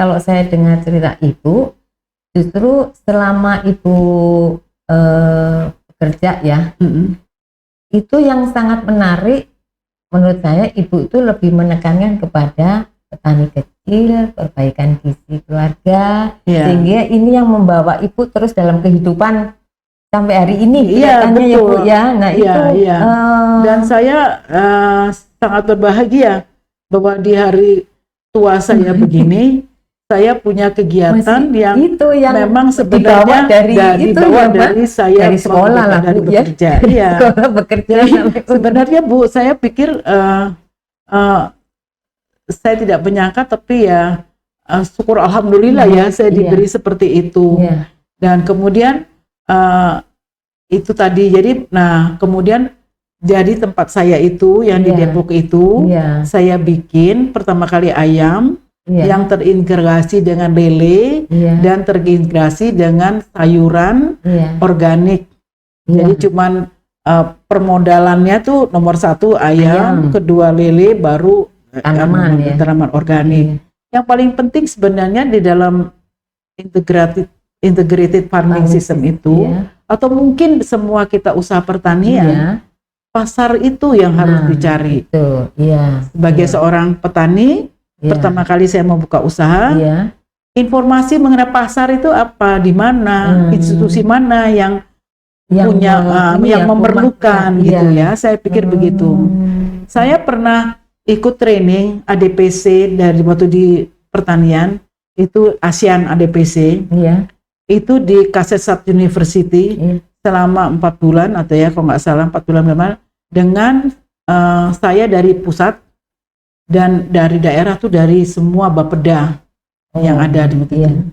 kalau saya dengar cerita Ibu, justru selama Ibu bekerja ya, itu yang sangat menarik menurut saya, Ibu itu lebih menekankan kepada petani kecil, perbaikan gizi keluarga, sehingga ini yang membawa Ibu terus dalam kehidupan sampai hari ini. Iya, betul. Ya, Bu, ya. Nah, itu dan saya sangat berbahagia bahwa di hari tua saya begini saya punya kegiatan yang memang sebenarnya dari saya dari sekolah lah, dari Bu, bekerja. Iya. Sekolah bekerja. Sebenarnya Bu, saya pikir saya tidak menyangka, tapi ya syukur alhamdulillah ya saya diberi seperti itu. Dan kemudian itu tadi, jadi kemudian jadi tempat saya itu yang di Depok itu saya bikin pertama kali ayam yang terintegrasi dengan lele dan terintegrasi dengan sayuran organik. Jadi cuman permodalannya tuh nomor 1 ayam, kedua lele, baru tanaman organik. Yang paling penting sebenarnya di dalam integrated farming system itu, atau mungkin semua kita usaha pertanian, pasar itu yang harus dicari. Sebagai seorang petani, pertama kali saya mau buka usaha, informasi mengenai pasar itu apa, di mana, institusi mana yang punya, yang memerlukan gitu ya. Saya pikir begitu. Saya pernah ikut training ADPC dari waktu di pertanian, itu ASEAN ADPC, itu di Kasetsat University selama 4 bulan atau ya kalau nggak salah 4 bulan memang, dengan saya dari pusat dan dari daerah tuh dari semua Bapeda yang ada di itu.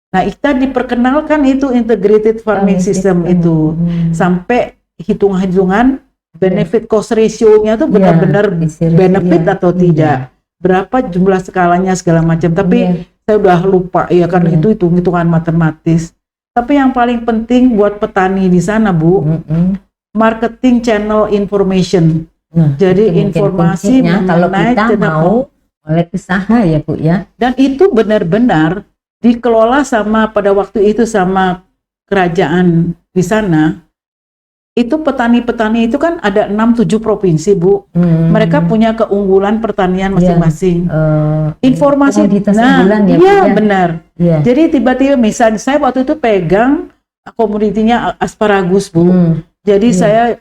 Nah, kita diperkenalkan itu integrated farming system itu sampai hitung-hitungan benefit cost ratio-nya tuh benar-benar benefit atau tidak, berapa jumlah skalanya segala macam. Tapi saya udah lupa ya kan, itu hitung-hitungan matematis. Tapi yang paling penting buat petani di sana, Bu, marketing channel information. Jadi informasi mengenai kalau kita mau oleh usaha ya, Bu ya. Dan itu benar-benar dikelola pada waktu itu sama kerajaan di sana. Itu petani-petani itu kan ada 6-7 provinsi, Bu. Mereka punya keunggulan pertanian masing-masing. Informasi benar. Jadi tiba-tiba misalnya saya waktu itu pegang komoditinya asparagus, Bu. Jadi saya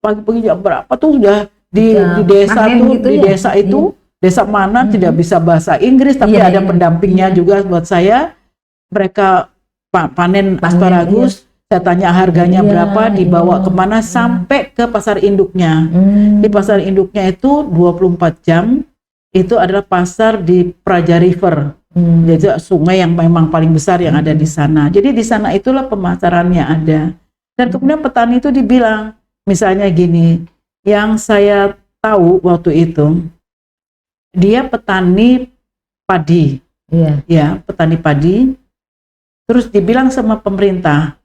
pagi-pagi jam berapa tuh sudah di desa tuh, gitu di desa itu, desa mana tidak bisa bahasa Inggris, tapi ada pendampingnya juga buat saya. Mereka panen asparagus. Saya tanya harganya berapa, dibawa kemana, sampai ke pasar induknya. Di pasar induknya itu 24 jam, itu adalah pasar di Praja River. Jadi sungai yang memang paling besar yang ada di sana. Jadi di sana itulah pemasarannya ada. Dan kemudian petani itu dibilang, misalnya gini, yang saya tahu waktu itu, dia petani padi. Ya, petani padi. Terus dibilang sama pemerintah,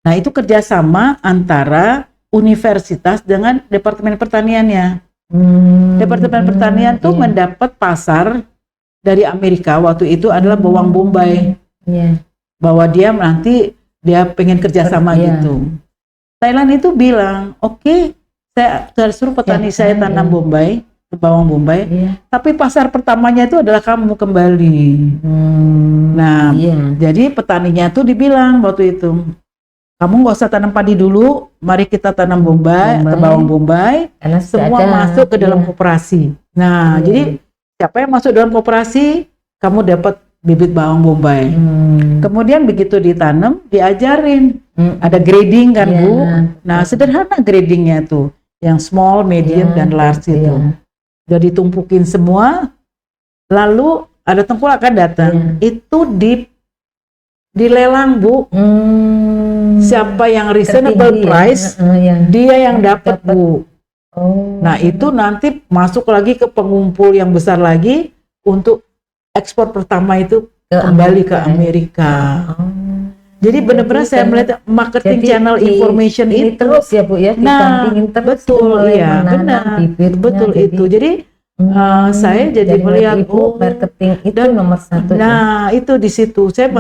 nah itu kerjasama antara universitas dengan departemen pertaniannya. Departemen pertanian tuh mendapat pasar dari Amerika waktu itu adalah bawang bombay. Bahwa dia nanti dia pengen kerjasama gitu. Thailand itu bilang, oke, saya suruh petani saya tanam bombay, bawang bombay, tapi pasar pertamanya itu adalah kamu kembali. Nah, jadi petaninya tuh dibilang waktu itu, kamu nggak usah tanam padi dulu, mari kita tanam bombay atau bawang bombay, karena semua masuk ke dalam koperasi. Nah, jadi siapa yang masuk dalam koperasi, kamu dapat bibit bawang bombay. Kemudian begitu ditanam, diajarin, ada grading kan, Bu. Nah, sederhana gradingnya tuh, yang small, medium, dan large itu. Jadi tumpukin semua, lalu ada tengkulak akan datang, itu dilelang, Bu. Siapa yang reasonable price, dia yang dapat, Bu. Nah, itu nanti masuk lagi ke pengumpul yang besar lagi untuk ekspor pertama itu kembali ke Amerika. Jadi benar-benar saya melihat marketing channel information itu terus ya, Bu ya. Nah, betul, iya, benar, betul itu. Jadi Saya jadi melihat Ibu marketing itu nomor satu. Nah, itu di situ saya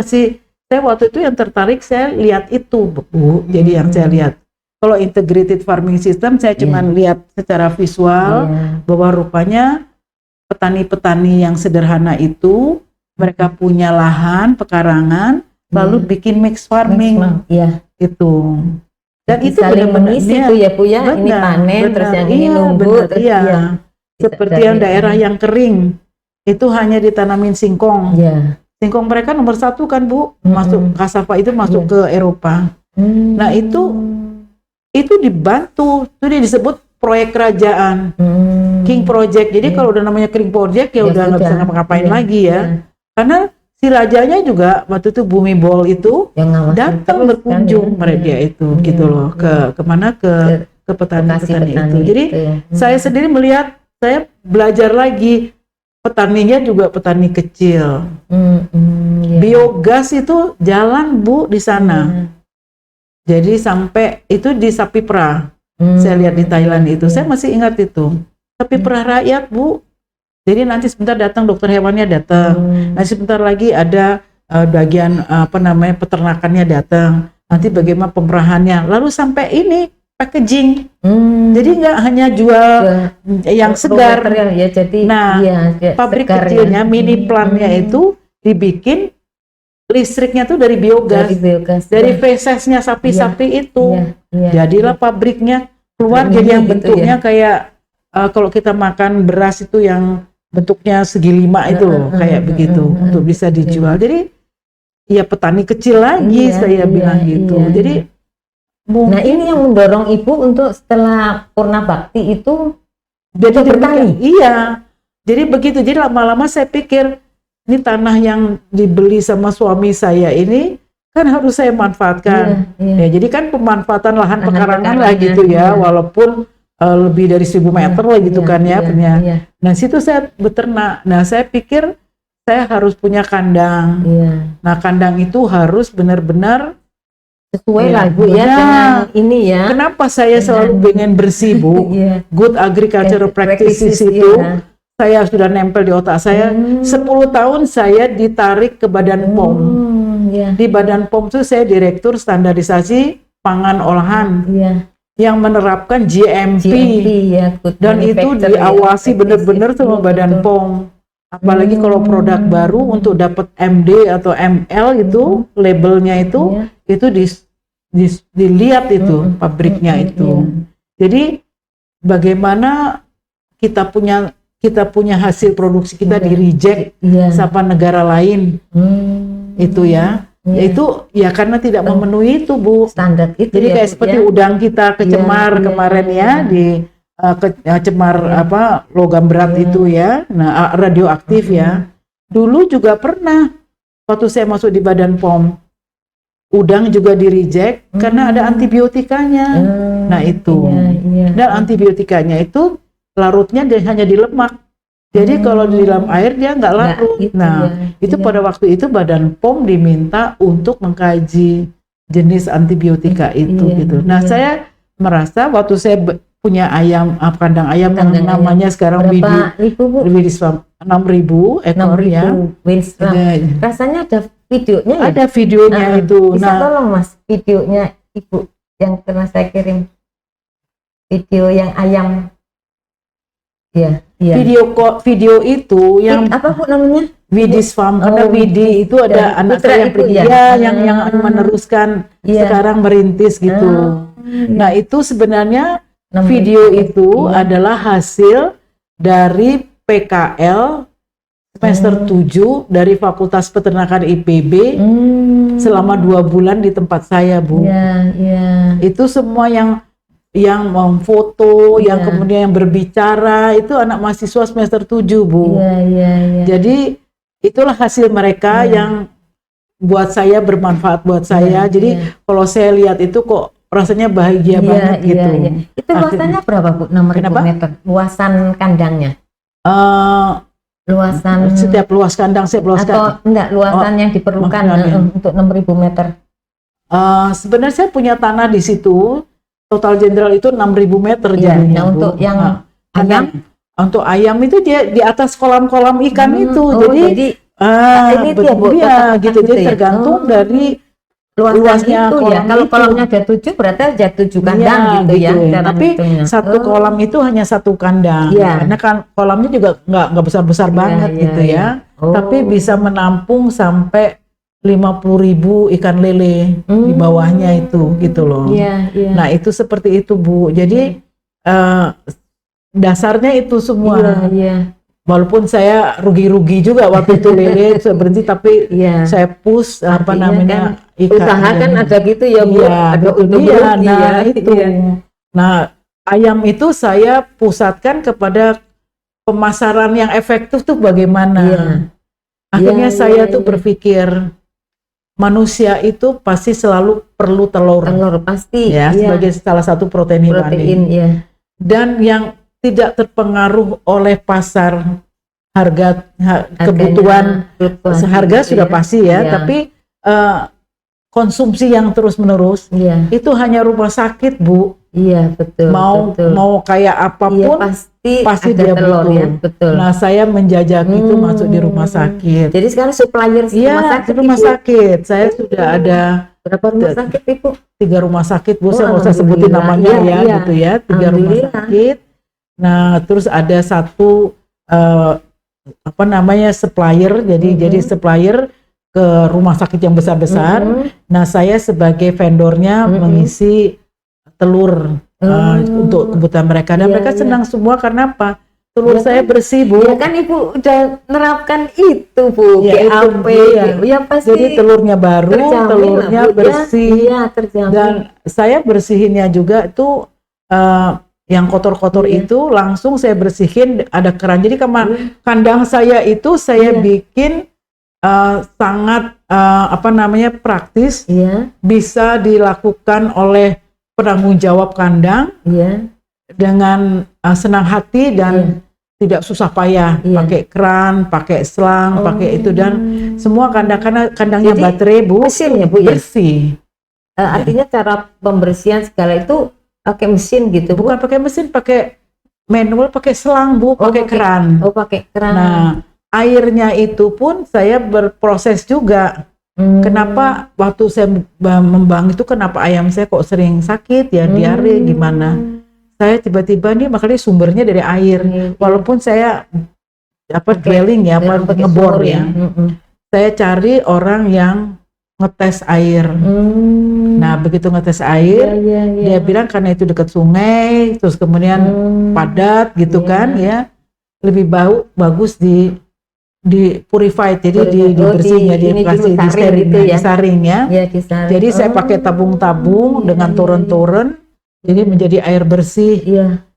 waktu itu yang tertarik, saya lihat itu Bu. Jadi yang saya lihat, kalau integrated farming system saya cuma lihat secara visual bahwa rupanya petani-petani yang sederhana itu mereka punya lahan pekarangan lalu bikin mix farming itu. Dan jadi itu saling mengisi tuh ya Bu ya, ini panen terus yang ini nunggu terus seperti yang daerah yang kering itu hanya ditanamin singkong. Singkong mereka nomor satu kan Bu, masuk cassava itu masuk ke Eropa. Nah itu dibantu, itu disebut proyek kerajaan, King Project. Jadi kalau udah namanya King Project ya udah nggak bisa ngapa-ngapain lagi ya. Karena si rajanya juga waktu itu Bumi Bol itu datang berkunjung mereka itu gitu loh ke kemana ke petani-petani itu. Jadi saya sendiri melihat, saya belajar lagi, petaninya juga petani kecil. Biogas itu jalan Bu di sana. Jadi sampai itu di Sapi Perah. Saya lihat di Thailand itu, saya masih ingat itu. Sapi Perah rakyat Bu. Jadi nanti sebentar datang dokter hewannya datang. Nanti sebentar lagi ada bagian peternakannya datang. Nanti bagaimana pemerahannya. Lalu sampai ini packaging. Jadi nggak hanya jual yang segar. Ya, jadi pabrik kecilnya, mini plantnya itu dibikin listriknya tuh dari biogas. Dari fesesnya sapi-sapi itu. Jadilah pabriknya keluar jadi yang bentuknya kayak kalau kita makan beras itu yang bentuknya segi lima itu loh, kayak begitu untuk bisa dijual. Jadi ya petani kecil lagi saya bilang gitu. Jadi nah ini yang mendorong Ibu untuk setelah Purna Bakti itu jadi bertani. Iya. Jadi begitu. Jadi lama-lama saya pikir ini tanah yang dibeli sama suami saya ini kan harus saya manfaatkan. Ya, jadi kan pemanfaatan lahan pekarangan lah gitu ya, walaupun lebih dari 1000 meter lah gitu kan ya. Nah situ saya beternak. Nah saya pikir saya harus punya kandang. Nah kandang itu harus benar-benar sesuai lah Bu ya dengan ini ya. Kenapa saya selalu pengen bersih Bu? Good agricultural practices itu saya sudah nempel di otak saya. 10 tahun saya ditarik ke Badan POM. Di Badan POM itu saya direktur standarisasi pangan olahan. Yang menerapkan GMP dan itu diawasi benar-benar sama Badan POM. Apalagi kalau produk baru untuk dapat MD atau ML itu labelnya itu dilihat itu pabriknya itu. Jadi bagaimana kita punya hasil produksi kita di reject sama negara lain itu ya. Itu ya karena tidak memenuhi itu Bu standar itu. Jadi kayak seperti udang kita kecemar kemarin ya di kecemar logam berat itu ya. Nah radioaktif ya. Dulu juga pernah waktu saya masuk di Badan POM udang juga di reject karena ada antibiotikanya. Nah itu. Dan antibiotikanya itu larutnya hanya di lemak. Jadi kalau di dalam air dia nggak larut. Itu pada waktu itu Badan POM diminta untuk mengkaji jenis antibiotika itu gitu. Nah saya merasa waktu saya punya kandang ayam yang namanya sekarang Widis 6.000 ekor ya. Rasanya ada videonya ya? Ada videonya itu. Bisa tolong Mas videonya Ibu yang pernah saya kirim. Video yang ayam. Video itu yang apa Bu namanya? Widis Farm, karena Widi itu ada anak saya yang meneruskan sekarang merintis gitu. Nah itu sebenarnya video itu adalah hasil dari PKL semester 7 dari Fakultas Peternakan IPB selama 2 bulan di tempat saya Bu. Itu semua yang memfoto, yang kemudian yang berbicara itu anak mahasiswa semester 7 Bu. Jadi itulah hasil mereka yang buat saya bermanfaat buat saya. Jadi kalau saya lihat itu kok rasanya bahagia banget gitu. Itu luasannya berapa Bu? 6.000 meter luasan kandangnya? Luasan setiap luas kandang atau enggak luasan yang diperlukan untuk 6.000 meter? Sebenarnya saya punya tanah di situ. Total general itu 6.000 meter jadinya. Nah, untuk yang ayam untuk ayam itu dia di atas kolam-kolam ikan itu. Jadi ini dia Bu, gitu. Jadi ya? tergantung dari luasnya itu kolam ya. Kalau itu. kolamnya ada 7 berarti ada 7 kandang gitu ya. Tapi satu kolam itu hanya satu kandang. Karena kan kolamnya juga nggak besar-besar banget gitu ya. Tapi bisa menampung sampai 50.000 ikan lele di bawahnya itu gitu loh. Nah itu seperti itu Bu. Jadi dasarnya itu semua. Walaupun saya rugi-rugi juga waktu itu lele saya berhenti, tapi saya push apa namanya kan, ikan. Usaha kan ada gitu ya Bu. Ada untung rugi nah itu. Nah ayam itu saya pusatkan kepada pemasaran yang efektif tuh bagaimana. Akhirnya saya tuh berpikir manusia itu pasti selalu perlu telur. Telur pasti ya sebagai salah satu protein hewani. Dan yang tidak terpengaruh oleh pasar kebutuhan harga sudah pasti ya, tapi konsumsi yang terus menerus itu hanya rumah sakit Bu. Betul. Mau kayak apapun pasti dia telur, butuh. Nah saya menjajak itu masuk di rumah sakit. Jadi sekarang supplier rumah sakit. Saya sudah ada berapa rumah sakit Ibu? 3 rumah sakit Bu. Saya nggak usah sebutin namanya gitu ya. 3 rumah sakit. Nah terus ada satu apa namanya supplier. Jadi supplier ke rumah sakit yang besar-besar. Nah saya sebagai vendornya mengisi telur untuk kebutuhan mereka, dan mereka senang semua. karena apa? Telur saya bersih Bu. Ya kan Ibu udah nerapkan itu Bu, GAP. Pasti. Jadi telurnya baru, telurnya bersih. Dan saya bersihinnya juga itu yang kotor-kotor itu langsung saya bersihin, ada keran. Jadi kandang saya itu saya bikin sangat apa namanya praktis, bisa dilakukan oleh penanggung jawab kandang dengan senang hati dan tidak susah payah, pakai keran, pakai selang, pakai itu, dan semua kandangnya baterai Bu, mesin ya Bu, bersih. Artinya cara pembersihan segala itu pakai mesin gitu? Bukan pakai mesin, pakai manual, pakai selang Bu, pakai keran. Pakai keran. Nah airnya itu pun saya berproses juga. Kenapa waktu saya membang itu, kenapa ayam saya kok sering sakit ya, diare gimana? Saya tiba-tiba nih, makanya sumbernya dari air. Walaupun saya drilling ya, ngebor ya. Saya cari orang yang ngetes air. Nah begitu ngetes air, dia bilang karena itu dekat sungai, terus kemudian padat gitu kan ya, lebih bagus di purified, jadi dibersihin ya, dikasih disaring ya. Jadi saya pakai tabung-tabung dengan toren-toren, jadi menjadi air bersih.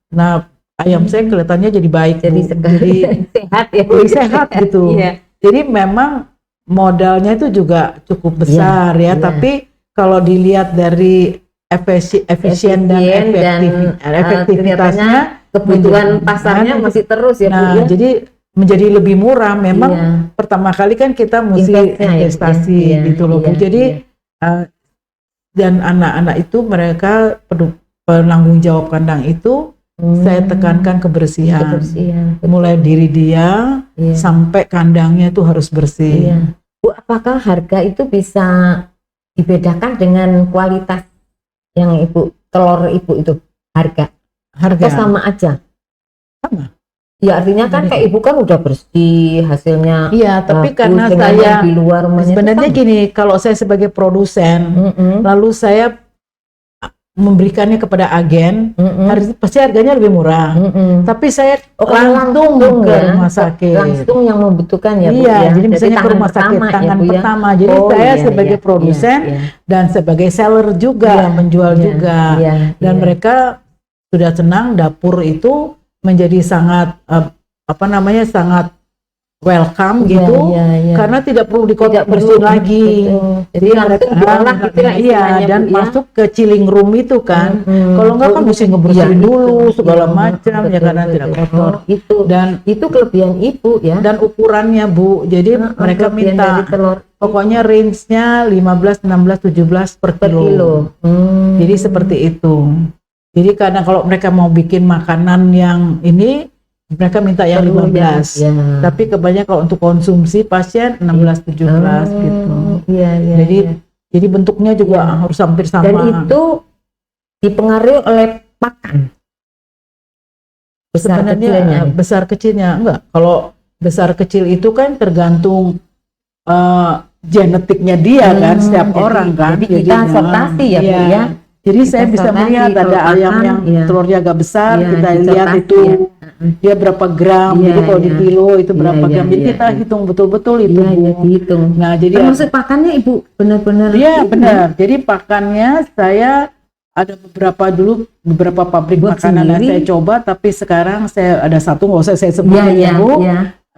Nah ayam saya kelihatannya jadi baik, jadi sehat ya, sehat gitu. Jadi memang modalnya itu juga cukup besar ya, tapi kalau dilihat dari efisien dan efektivitasnya, kebutuhan pasarnya masih terus ya Bu. Jadi menjadi lebih murah. Memang pertama kali kan kita mesti investasi gitu loh Bu. Jadi dan anak-anak itu mereka penanggung jawab kandang itu saya tekankan kebersihan. Mulai diri dia sampai kandangnya itu harus bersih. Bu, apakah harga itu bisa dibedakan dengan kualitas yang telur Ibu itu harga? Atau sama aja? Sama. Ya artinya kan kayak Ibu kan udah bersih hasilnya. Tapi karena saya di luar sebenarnya gini, kalau saya sebagai produsen, lalu saya memberikannya kepada agen, pasti harganya lebih murah. Tapi saya langsung ke rumah sakit. Langsung yang membutuhkan ya Bu. Jadi misalnya ke rumah sakit tangan pertama. Jadi saya sebagai produsen dan sebagai seller juga, menjual juga. Dan mereka sudah senang, dapur itu menjadi sangat sangat welcome gitu, karena tidak perlu bersihin lagi. Jadi mereka dan masuk ke chilling room itu kan. Kalau enggak kan mesti ngebersihin dulu segala macam ya, karena tidak kotor. Dan itu kelebihan Ibu ya. Dan ukurannya Bu, jadi mereka minta pokoknya range-nya 15, 16, 17 per kilo. Jadi seperti itu. Jadi karena kalau mereka mau bikin makanan yang ini, mereka minta yang 15. Ya. Tapi kebanyakan kalau untuk konsumsi pasien 16-17 gitu. Iya, iya. Jadi bentuknya juga harus hampir sama. Dan itu dipengaruhi oleh pakan. Sebenarnya besar kecilnya enggak. Kalau besar kecil itu kan tergantung genetiknya dia kan, setiap orang kan. Jadi kita sortasi ya, Bu ya. Jadi kita saya bisa melihat ada ayam yang telurnya agak besar, kita lihat itu dia berapa gram, jadi kalau di kilo itu berapa gram, jadi kita hitung betul-betul itu. Dihitung. Nah, jadi termasuk pakannya Ibu benar-benar. Iya benar. Jadi pakannya saya ada beberapa pabrik makanan yang saya coba, tapi sekarang saya ada satu, nggak usah saya sebutin ya, Bu.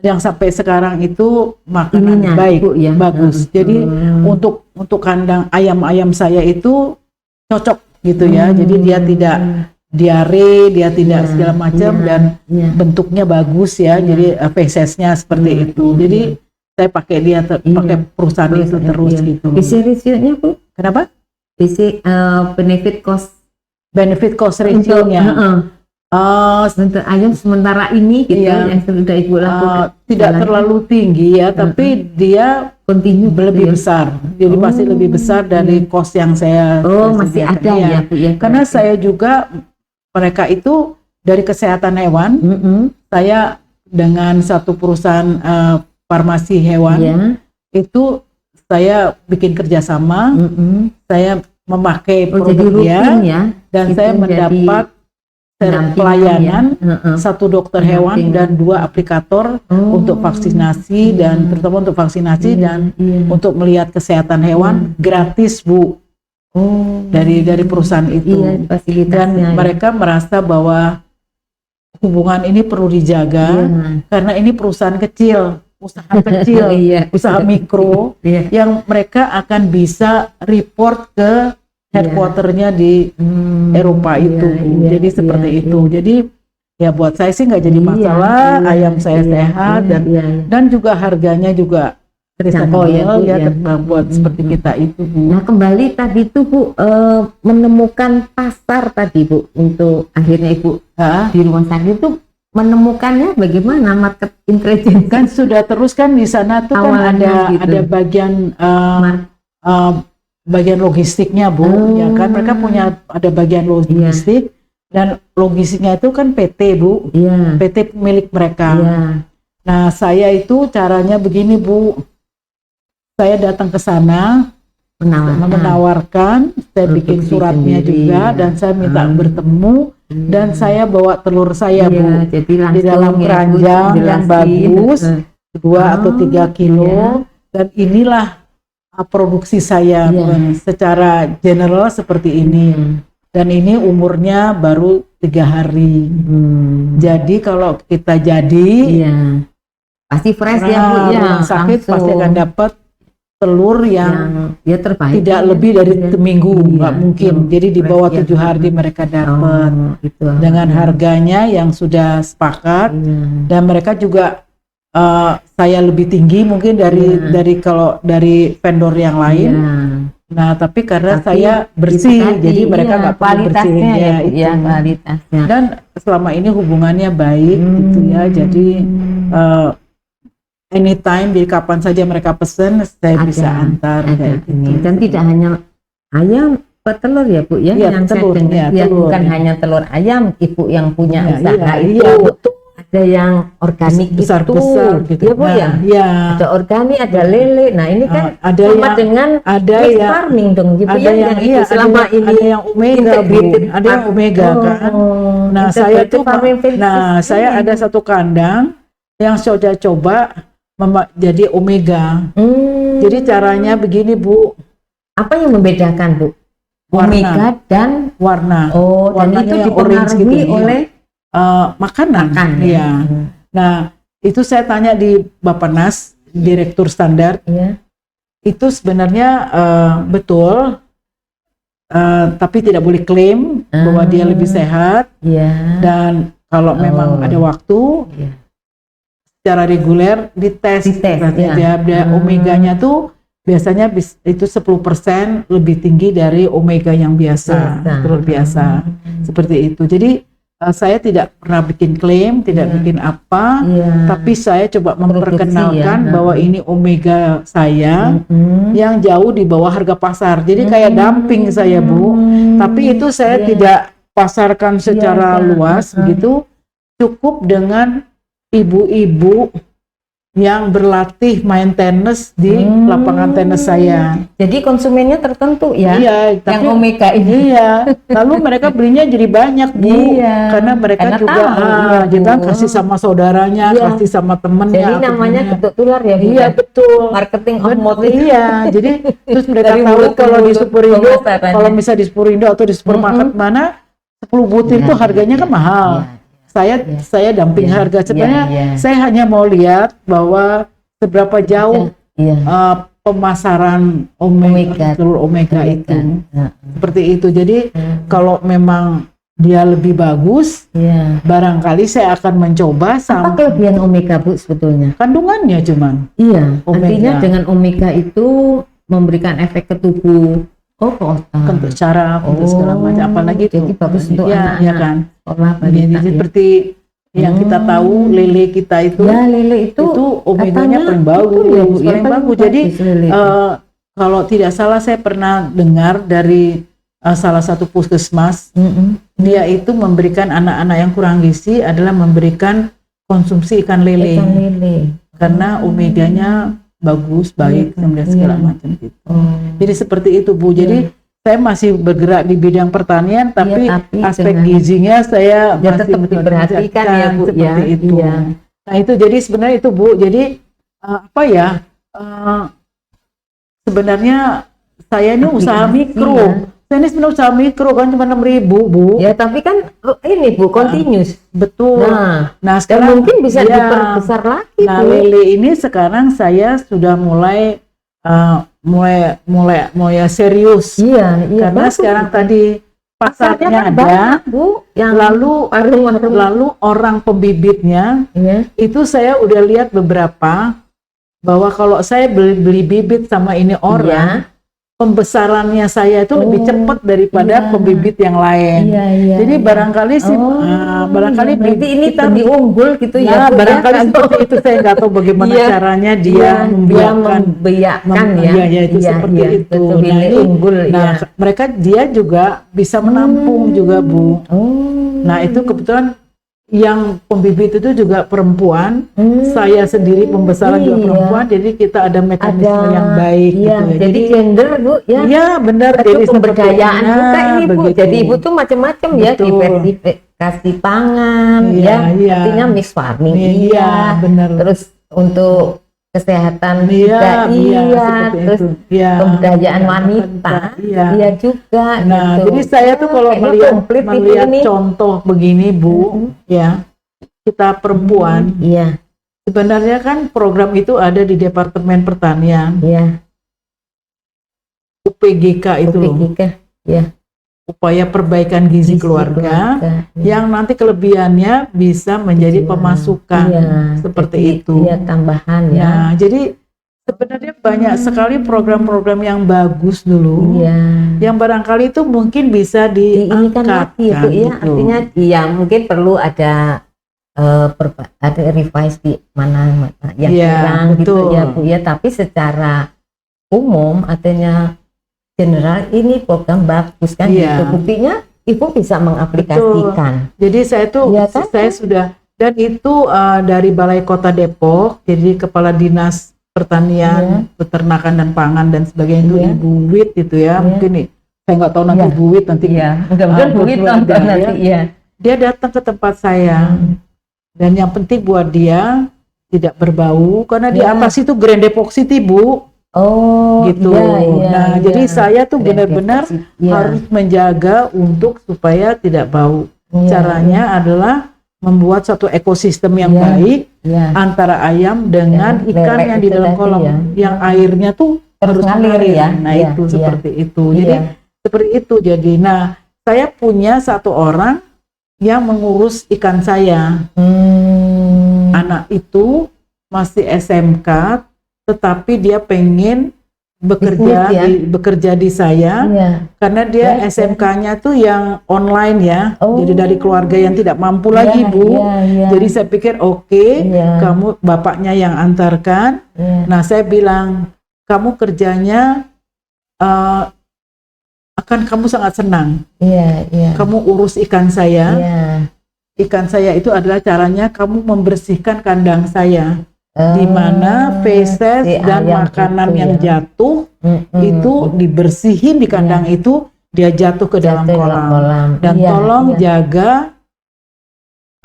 Yang sampai sekarang itu makanan baik, Bu, bagus. Jadi untuk kandang ayam-ayam saya itu cocok gitu ya. Jadi dia tidak diare, dia tidak segala macam dan bentuknya bagus ya. Jadi fesesnya seperti itu. Jadi saya pakai pakai perusahaan itu terus gitu. Isi ratio-nya, Bu? Kenapa? Isi benefit cost ratio-nya. Untuk ayam sementara ini gitu yang sudah Ibu lakukan tidak terlalu tinggi ya, tapi dia continue lebih besar. Jadi pasti lebih besar dari cost yang saya masih ada ya, Bu ya. Karena saya juga mereka itu dari kesehatan hewan, saya dengan satu perusahaan farmasi hewan itu saya bikin kerjasama, saya memakai produk dia dan saya mendapat pelayanan satu dokter hewan dan 2 aplikator untuk vaksinasi dan terutama untuk vaksinasi dan untuk melihat kesehatan hewan gratis, Bu. Dari perusahaan itu. Dan mereka merasa bahwa hubungan ini perlu dijaga karena ini perusahaan kecil, usaha kecil, usaha mikro yang mereka akan bisa report ke headquarternya di Eropa itu. Jadi seperti itu. Jadi ya buat saya sih nggak jadi masalah, ayam saya sehat dan juga harganya juga terjangkau buat seperti kita itu, Bu. Nah, kembali tadi itu, Bu, menemukan pasar tadi, Bu, untuk akhirnya Ibu di rumah sakit itu menemukannya bagaimana market intelligence? Kan sudah terus kan di sana tuh kan ada bagian logistiknya, Bu, ya kan mereka punya ada bagian logistik dan logistiknya itu kan PT, Bu, PT milik mereka. Nah, saya itu caranya begini, Bu, saya datang ke sana menawarkan, saya bikin suratnya juga dan saya minta bertemu dan saya bawa telur saya, Bu, jadi di dalam keranjang yang bagus 2 atau 3 kilo dan inilah produksi saya secara general seperti ini dan ini umurnya baru 3 hari. Jadi kalau kita pasti fresh ya, Bu, rumah sakit pasti akan dapat telur yang terbaik tidak lebih dari seminggu, nggak mungkin. Jadi di bawah 7 hari mereka dapat dengan harganya yang sudah sepakat dan mereka juga saya lebih tinggi mungkin dari kalau dari vendor yang lain. Nah, tapi karena saya bersih, jadi mereka nggak perlu bersihin kualitasnya. Dan selama ini hubungannya baik gitu ya. Jadi anytime, jadi kapan saja mereka pesen, saya bisa antar kayak gitu. Dan tidak hanya ayam, telur ya, Bu ya, yang telur, telur. Bukan hanya telur ayam, Ibu yang punya usaha itu. Ada yang organik besar-besar gitu. Ya, Bu ya. Ada organik, ada lele. Nah, ini kan sama dengan farming dong, gitu ada yang selama ini ada yang omega, Bu. Ada yang omega kan. Nah, saya ada satu kandang yang sudah coba jadi omega. Jadi caranya begini, Bu. Apa yang membedakan, Bu? Omega dan warna. Dan itu dipengaruhi oleh makanan. Iya. Nah, itu saya tanya di Bappenas, Direktur Standar. Itu sebenarnya betul, tapi tidak boleh klaim bahwa dia lebih sehat. Dan kalau memang ada waktu, secara reguler dites. Dia omeganya tuh biasanya itu 10% lebih tinggi dari omega yang biasa, telur biasa. Seperti itu. Jadi saya tidak pernah bikin klaim, tidak bikin apa, tapi saya coba memperkenalkan bahwa ini omega saya yang jauh di bawah harga pasar. Jadi kayak dumping saya, Bu. Tapi itu saya tidak pasarkan secara luas begitu, cukup dengan ibu-ibu yang berlatih main tenis di lapangan tenis saya. Jadi konsumennya tertentu ya, iya, yang omega ini. Iya, lalu mereka belinya jadi banyak, Bu, karena mereka juga kasih sama saudaranya, kasih sama temennya. Jadi namanya getuk tular ya, Bu? Iya, betul. Marketing of motif. Iya, jadi terus mereka tahu kalau di Superindo, kalau misalnya di Superindo atau di supermarket mana 10 butir itu harganya kan mahal. Saya damping harga. Sebenarnya saya hanya mau lihat bahwa seberapa jauh pemasaran telur omega itu. Seperti itu. Jadi kalau memang dia lebih bagus, barangkali saya akan mencoba. Apa kelebihan omega, Bu, sebetulnya? Kandungannya cuman. Iya, artinya dengan omega itu memberikan efek ke tubuh. Ke otak, untuk saraf, untuk segala macam, apalagi jadi bagus untuk anak-anak, ya kan. Jadi seperti yang kita tahu, lele kita itu, lele itu omeganya paling bagus, paling bagus. Jadi kalau tidak salah saya pernah dengar dari salah satu puskesmas, dia itu memberikan anak-anak yang kurang gizi adalah memberikan konsumsi ikan lele. Karena omeganya bagus, baik, kemudian segala macam gitu. Jadi seperti itu, Bu. Jadi saya masih bergerak di bidang pertanian, tapi aspek gizinya saya masih tetap diperhatikan ya, Bu, seperti itu. Nah itu jadi sebenarnya itu, Bu. Jadi sebenarnya saya ini usaha mikro. Saya ini sebenarnya usaha mikro kan cuma 6.000, Bu. Ya tapi kan ini, Bu, continuous. Betul. Nah sekarang mungkin bisa diperbesar lagi, nah, Bu. lele ini sekarang saya sudah mulai serius. Iya. Karena sekarang tadi pasarnya ada, banyak, Bu, yang lalu orang pembibitnya itu saya udah lihat beberapa bahwa kalau saya beli bibit sama ini orang, pembesarannya saya itu lebih cepat daripada pembibit yang lain. Jadi barangkali sih, berarti ini kita unggul gitu ya. Barangkali seperti itu, saya nggak tahu bagaimana caranya dia membiakkan itu seperti itu. Mereka dia juga bisa menampung juga, Bu. Nah itu kebetulan yang pembibit itu juga perempuan, saya sendiri pembesaran juga perempuan, jadi kita ada mekanisme yang baik gitu. Jadi gender, Bu, ya. Iya, benar. Jadi pemberdayaan juga ini, Bu. Begitu. Jadi Ibu tuh macam-macam ya, diversifikasi pangan, artinya mix farming, benar. Terus untuk kesehatan juga, terus pemberdayaan wanita, juga. Nah, gitu. jadi saya tuh kalau melihat contoh begini, Bu, kita perempuan, sebenarnya kan program itu ada di Departemen Pertanian, UPGK itu, upaya perbaikan gizi keluarga, yang nanti kelebihannya bisa menjadi pemasukan, seperti itu. Tambahan Nah, jadi sebenarnya banyak sekali program-program yang bagus dulu, yang barangkali itu mungkin bisa diangkat lagi, Bu, gitu. Artinya mungkin perlu ada revise di mana yang kurang gitu ya, Bu, tapi secara umum artinya general ini program bagus kan, gitu. Buktinya Ibu bisa mengaplikasikan. Jadi saya tuh saya sudah, dan itu dari Balai Kota Depok, jadi Kepala Dinas Pertanian, Peternakan dan Pangan dan sebagainya itu Ibu Wit itu mungkin nih saya nggak tahu nanti Bu Wit nanti mudah-mudahan Bu Wit nonton nanti dia datang ke tempat saya, dan yang penting buat dia tidak berbau karena di atas itu Grand Depok City, Bu. Gitu. Jadi saya tuh benar-benar harus menjaga untuk supaya tidak bau. Caranya adalah membuat satu ekosistem yang baik antara ayam dengan ikan yang di dalam kolam, yang airnya tuh harus mengalir. Nah itu seperti itu. Jadi seperti itu. Jadi, nah saya punya satu orang yang mengurus ikan saya. Anak itu masih SMK, tetapi dia pengen bekerja Bisnis, ya? bekerja di saya. Iya. Karena dia Baik, SMK-nya tuh yang online ya, Oh. jadi dari keluarga yang tidak mampu Iya, lagi Bu. iya, iya. Jadi saya pikir oke, Iya. kamu bapaknya yang antarkan. Iya. Nah saya bilang kamu kerjanya akan kamu sangat senang. Iya, iya. Kamu urus ikan saya. Iya. Ikan saya itu adalah caranya kamu membersihkan kandang saya. Di mana si feses dan ayam makanan itu yang ya. jatuh Mm-mm. itu dibersihin di kandang itu, dia jatuh ke dalam Jatuh kolam. Dan Iya, tolong iya. jaga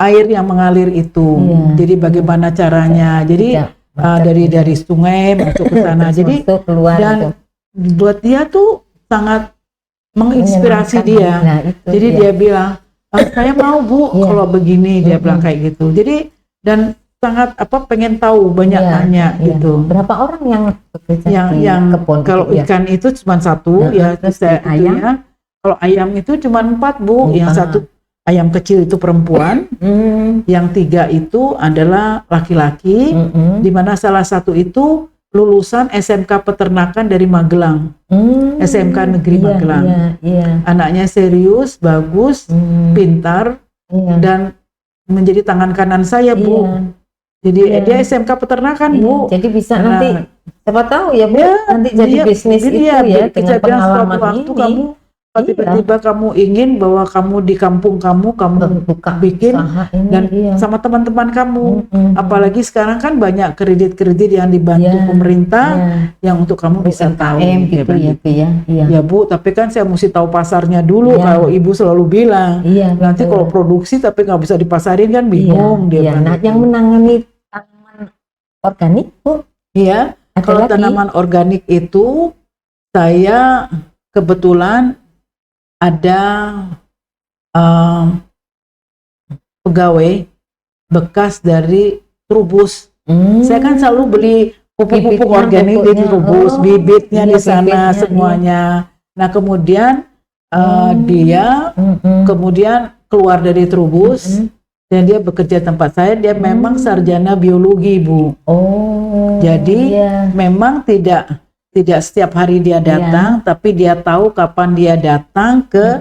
air yang mengalir itu. Iya, Jadi bagaimana caranya? Jadi Tidak dari sungai masuk ke sana. Jadi masuk, keluar dan itu. buat dia tuh sangat menginspirasi dia. Nah, itu Jadi dia bilang, saya mau Bu Iya. kalau begini, dia Mm-mm. bilang kayak gitu. Jadi dan sangat pengen tahu, banyak Iya, tanya iya. gitu. Berapa orang yang bekerja di Yang kebun kalau itu, ya? ikan itu cuma satu, Nah, ya terus saya di ayam? ya. Kalau ayam itu cuma 4 Bu. Yang satu ayam kecil itu perempuan, yang 3 itu adalah laki-laki, di mana salah satu itu lulusan SMK Peternakan dari Magelang, SMK Negeri Iya, Magelang. Iya, iya. Anaknya serius, bagus, pintar, Iya. dan menjadi tangan kanan saya Bu. Iya. Jadi Iya. dia SMK Peternakan Iya, Bu. jadi bisa Nah, nanti siapa tahu ya Bu, ya, nanti jadi dia- bisnis jadi itu ya, ya saya dengan bilang suatu pengalaman waktu ini. kamu tiba-tiba kamu ingin bahwa kamu di kampung kamu buka bikin usaha ini, dan iya. sama teman-teman kamu. Mm-mm. Apalagi sekarang kan banyak kredit-kredit yang dibantu Iya, pemerintah iya. yang untuk kamu bisa tahu. UMKM Dia gitu bilang ya Bu ya. Iya. Ya Bu, tapi kan saya mesti tahu pasarnya dulu. Iya. Kalau Ibu selalu bilang Iya. nanti betul. kalau produksi tapi nggak bisa dipasarin kan bingung. Iya, Dia iya. bilang Nah, gitu. yang menangani tanaman organik Bu, Iya. ada Kalau lagi? tanaman organik itu saya kebetulan ada pegawai bekas dari Trubus. Saya kan selalu beli pupuk-pupuk Bibitnya, organik di pupuknya. Trubus, Oh, bibitnya iya, di sana bibitnya, semuanya. Nah kemudian dia kemudian keluar dari Trubus dan dia bekerja tempat saya. Dia memang sarjana biologi Bu. Oh. Jadi iya. memang tidak setiap hari dia datang, tapi dia tahu kapan dia datang ke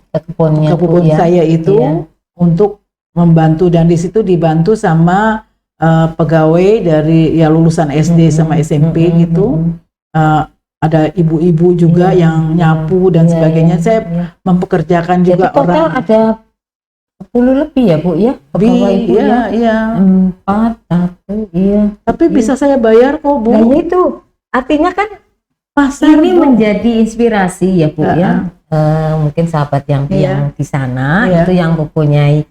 ke kebunnya Bu, kebun ya. saya itu Iya. untuk membantu, dan di situ dibantu sama pegawai dari ya lulusan SD sama SMP gitu. Ada ibu-ibu juga Iya, yang nyapu dan iya, sebagainya. iya, Saya iya. mempekerjakan Jadi juga total orang. ada 10 lebih ya Bu ya, pegawai Ibu ya. Iya. 4, 1, iya. Tapi bisa saya bayar kok Bu. Nah itu artinya kan Pasar ini Bu. menjadi inspirasi ya Bu ya. Mungkin sahabat yang Iya. di sana Iya. itu yang mempunyai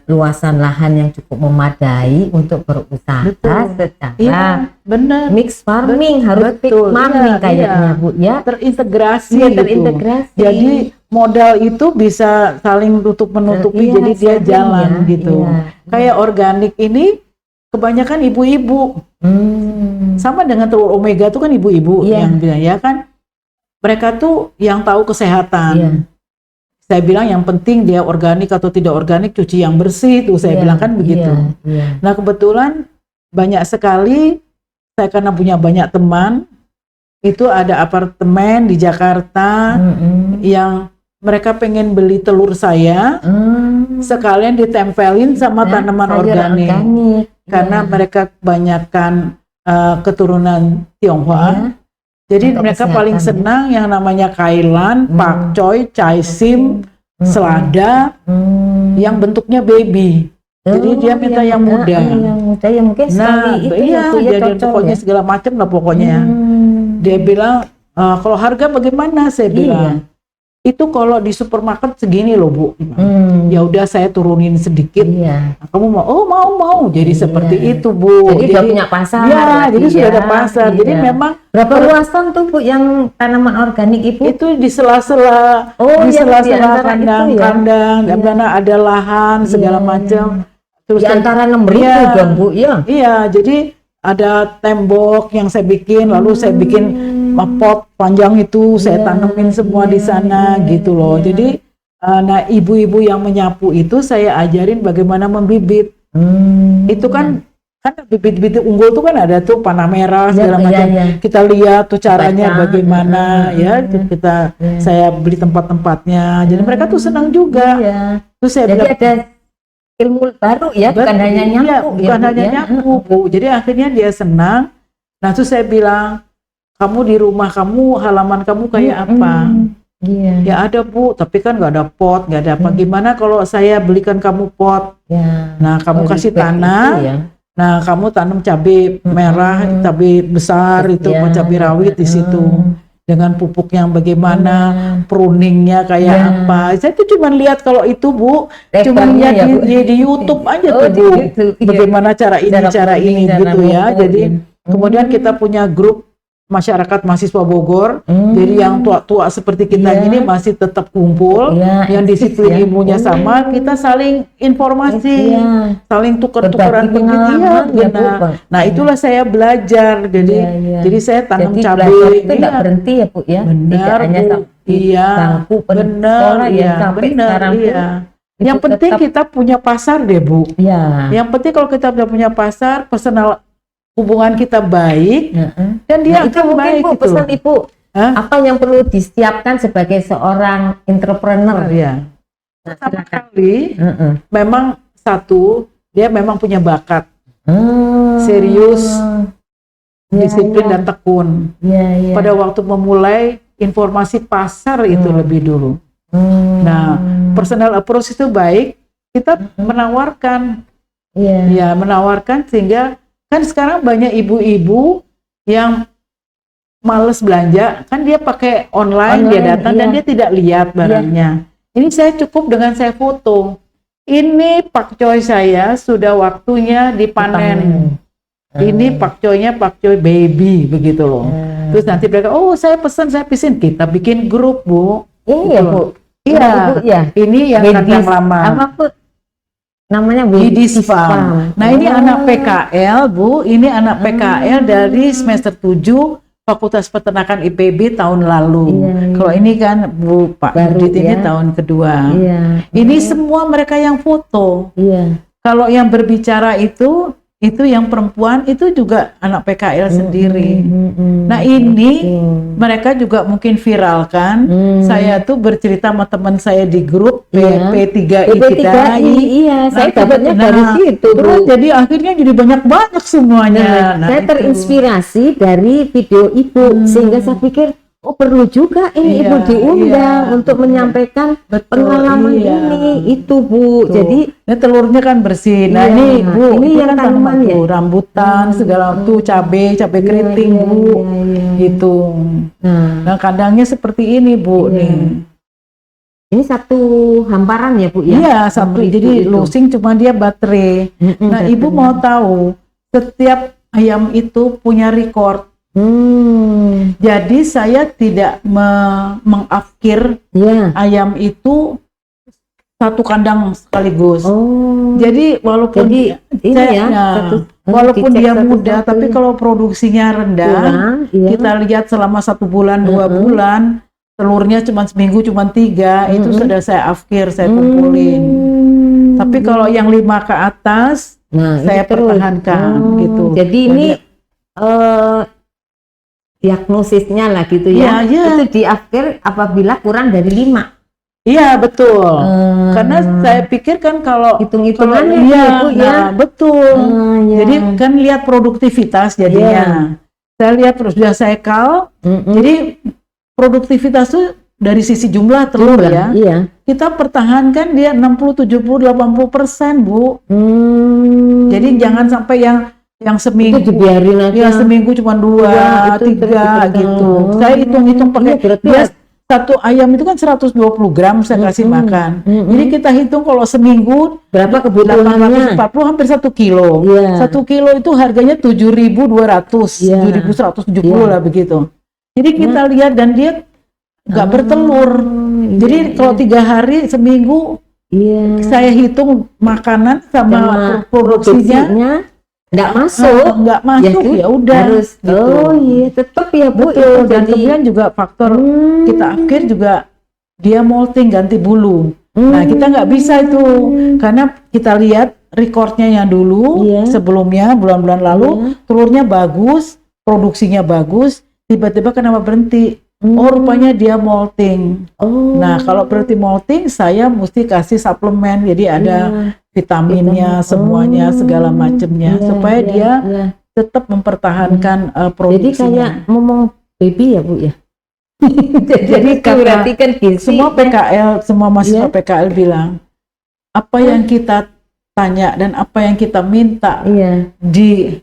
luasan lahan yang cukup memadai untuk berusaha Betul. secara Iya, benar. mix farming, harus mix Betul, farming iya, kayaknya iya. Bu ya. Terintegrasi Iya, gitu. terintegrasi. Jadi modal itu bisa saling tutup menutupi, Iya, jadi dia sharing jalan ya, gitu. iya. Kayak organik ini kebanyakan ibu-ibu. Sama dengan telur omega itu kan ibu-ibu Iya. yang bilang ya kan. Mereka tuh yang tahu kesehatan. Iya. Saya bilang yang penting dia organik atau tidak organik, cuci yang bersih tuh saya Iya, bilang kan begitu. iya, iya. Nah kebetulan banyak sekali saya karena punya banyak teman, itu ada apartemen di Jakarta yang mereka pengen beli telur saya, sekalian ditempelin sama tanaman sayur organik. Karena Iya. mereka kebanyakan keturunan Tionghoa. Iya. Jadi Untuk mereka kesehatan, paling ya. senang yang namanya kailan, pakcoy, chaisim, selada, yang bentuknya baby. Jadi dia minta yang muda. Yang muda ya mungkin sekali itu iya, ya, Bu, ya, jadi cocok pokoknya ya. segala macam lah pokoknya. Dia bilang, kalau harga bagaimana? Saya bilang, itu kalau di supermarket segini loh Bu. Ya udah saya turunin sedikit. Iya. Nah, kamu mau? Oh mau. Jadi Iya. seperti itu Bu. Jadi udah punya pasar. Ya, lagi jadi sudah ya. ada pasar. Jadi Iya. memang Berapa luasan tuh Bu yang tanaman organik Ibu? itu di sela-sela, Oh, di yang sela-sela di antara itu ya. kandang-kandang, dan Iya. mana ada lahan segala Iya, macam. Terus Di antara 6.000 Iya. dong Bu ya. Iya, jadi ada tembok yang saya bikin, lalu saya bikin pot panjang itu saya tanemin semua di sana gitu loh. Jadi nah ibu-ibu yang menyapu itu saya ajarin bagaimana membibit. Itu kan kan bibit-bibit unggul tuh kan ada tuh panah merah segala macam. Kita lihat tuh caranya bagaimana ya. Saya beli tempat-tempatnya. Jadi mereka tuh senang juga. Terus saya jadi bilang, ada ilmu baru ya, bukan hanya nyapu. Bukan hanya nyapu, Bu. Jadi akhirnya dia senang. Nah, terus saya bilang, kamu di rumah kamu, halaman kamu kayak apa? Ya ada, Bu, tapi kan nggak ada pot, nggak ada apa. Gimana kalau saya belikan kamu pot? Nah, kamu kasih tanah. Nah, kamu tanam cabai merah, cabai besar itu, cabai rawit di situ. Dengan pupuk yang bagaimana, pruningnya kayak apa. Saya tuh cuma lihat kalau itu, Bu, cuma lihat di YouTube aja tuh, Bu. Bagaimana cara ini gitu ya. Jadi kemudian kita punya grup masyarakat mahasiswa Bogor, jadi yang tua-tua seperti kita ini masih tetap kumpul, yang disiplin ilmunya sama, kita saling informasi, saling tukar-tukaran pengalaman. Nah, itulah saya belajar. Jadi saya tanam cabai itu tidak berhenti ya, Bu ya. Benar, Bu. Bangku benar, benar. Yang penting kita punya pasar deh, Bu. Yang penting kalau kita udah punya pasar, personal hubungan kita baik, dan dia akan baik. Bu, gitu. Pesan Ibu, apa yang perlu disiapkan sebagai seorang entrepreneur? Pertama kali, memang satu, dia memang punya bakat, serius, disiplin dan tekun. Pada waktu memulai, informasi pasar itu lebih dulu. Nah, personal approach itu baik, kita menawarkan, menawarkan sehingga kan sekarang banyak ibu-ibu yang males belanja, kan dia pakai online dia datang dan dia tidak lihat barangnya. Ini saya cukup dengan saya foto. Ini pakcoy saya sudah waktunya dipanen. Ini pakcoynya pakcoy baby begitu loh. Terus nanti mereka, oh saya pesan, saya pisin, kita bikin grup, Bu. Ini ya, Bu. Ini yang kandang lama. Apa, Bu? Namanya Widis Farm. Nah, ini anak PKL, Bu. Ini anak PKL dari semester 7 Fakultas Peternakan IPB tahun lalu. Kalau ini kan Bu Pak Yudit ini tahun kedua. Ini semua mereka yang foto. Kalau yang berbicara itu yang perempuan itu juga anak PKL sendiri. Nah, ini mereka juga mungkin viralkan. Saya tuh bercerita sama teman saya di grup P3I kita. Saya dapatnya dari situ. Terus jadi akhirnya jadi banyak semuanya. Saya terinspirasi dari video Ibu, sehingga saya pikir, oh perlu juga ini Ibu diundang untuk menyampaikan pengalaman ini itu, Bu. Jadi telurnya kan bersih. Nah, ini Bu, ini yang kan tanaman ya, rambutan segala tuh, cabai keriting, Bu. Gitu. Nah, kandangnya seperti ini, Bu, nih. Ini satu hamparan ya, Bu ya? Iya, satu. Jadi lusing cuma dia baterai. Nah, Ibu mau tahu, setiap ayam itu punya record. Jadi saya tidak mengafkir ayam itu satu kandang sekaligus. Jadi walaupun walaupun dia muda, tapi kalau produksinya rendah, kita lihat selama 1 bulan 2 bulan, telurnya cuma seminggu cuma 3, itu sudah saya afkir, saya kumpulin. Tapi kalau yang 5 ke atas, saya pertahankan gitu. Jadi ini diagnosisnya lah gitu ya. Itu diakhir apabila kurang dari 5. Iya, betul. Karena saya pikir kan kalau hitung-hitungannya betul. Jadi kan lihat produktivitas jadinya. Saya lihat terus sudah saya kal. Jadi produktivitas itu dari sisi jumlah telur ya. Kita pertahankan dia 60, 70, 80%, Bu. Jadi jangan sampai yang seminggu itu dibiarin aja. Seminggu cuma 2, 3 gitu. Saya hitung-hitung pakai dia satu ayam itu kan 120 gram saya kasih makan. Jadi kita hitung kalau seminggu berapa kebutuhannya? 840 hampir 1 kilo. 1 kilo itu harganya 7.200, 7.170 lah begitu. Jadi kita lihat dan dia nggak bertelur. Jadi kalau 3 hari seminggu saya hitung makanan sama produksinya nggak masuk, ya udah harus gitu. Tetap ya, Bu. Betul. Dan kemudian juga faktor kita akhir juga dia molting, ganti bulu. Nah, kita nggak bisa itu karena kita lihat recordnya yang dulu Iya. sebelumnya bulan-bulan lalu Iya. telurnya bagus, produksinya bagus, tiba-tiba kenapa berhenti? Oh, rupanya dia molting. Oh. Nah, kalau berarti molting, saya mesti kasih suplemen, jadi ada vitaminnya, Vitamin. semuanya, segala macamnya, Iya, supaya iya, dia iya. tetap mempertahankan Jadi produksinya. kayak ngomong baby ya Bu ya. Jadi itu berarti kan gizi. semua PKL, semua mahasiswa Iya. PKL bilang, apa yang kita tanya dan apa yang kita minta Iya. di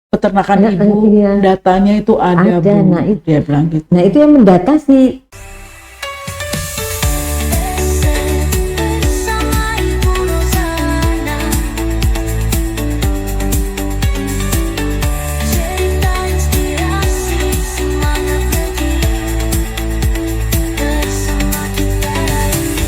peternakan ibu, Iya. datanya itu ada, Ada, Bu. nah itu. Dia bilang gitu. Nah itu yang mendata sih. Bersama Ibu Rozana, cerita inspirasi semangat pagi bersama kita ini.